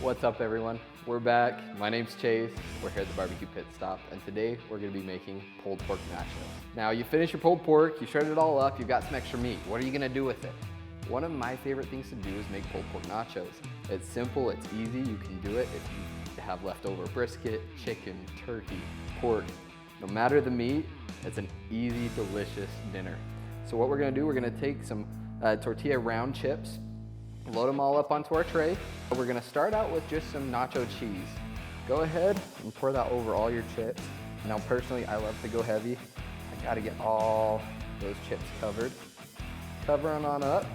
What's up everyone? We're back. My name's Chase. We're here at the barbecue pit stop, and today we're gonna be making pulled pork nachos. Now you finish your pulled pork, you shred it all up, you've got some extra meat. What are you gonna do with it? One of my favorite things to do is make pulled pork nachos. It's simple, it's easy, you can do it if you have leftover brisket, chicken, turkey, pork. No matter the meat, it's an easy, delicious dinner. So what we're gonna do, we're gonna take some tortilla round chips, load them all up onto our tray. We're gonna start out with just some nacho cheese. Go ahead and pour that over all your chips. Now personally, I love to go heavy. I gotta get all those chips covered. Cover them on up.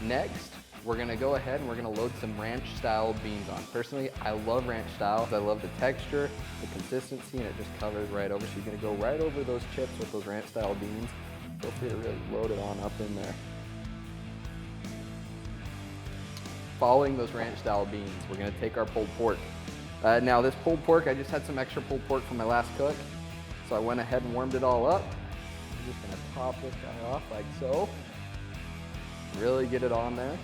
Next, we're gonna go ahead and we're gonna load some ranch style beans on. Personally, I love ranch style. I love the texture, the consistency, and it just covers right over. So you're gonna go right over those chips with those ranch style beans. Feel free to really load it on up in there. Following those ranch style beans, we're gonna take our pulled pork. Now this pulled pork, I just had some extra pulled pork from my last cook, so I went ahead and warmed it all up. I'm just gonna top this guy off like so. Really get it on there.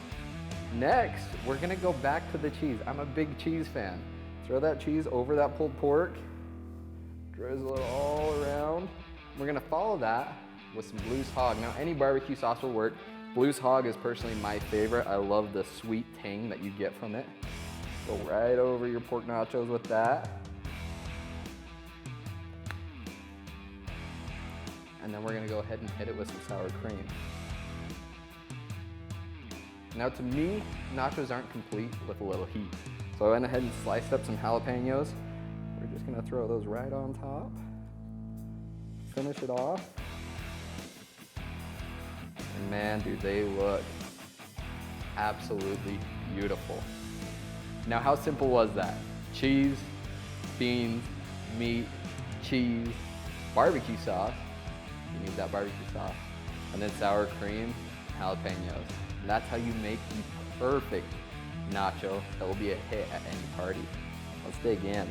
Next, we're gonna go back to the cheese. I'm a big cheese fan. Throw that cheese over that pulled pork, drizzle it all around. We're gonna follow that with some Blues Hog. Now any barbecue sauce will work. Blues Hog is personally my favorite. I love the sweet tang that you get from it. Go right over your pork nachos with that. And then we're gonna go ahead and hit it with some sour cream. Now to me, nachos aren't complete with a little heat. So I went ahead and sliced up some jalapeños. We're just gonna throw those right on top. Finish it off. And man, do they look absolutely beautiful. Now how simple was that? Cheese, beans, meat, cheese, barbecue sauce. You need that barbecue sauce. And then sour cream, jalapeños. And that's how you make the perfect nacho that will be a hit at any party. Let's dig in.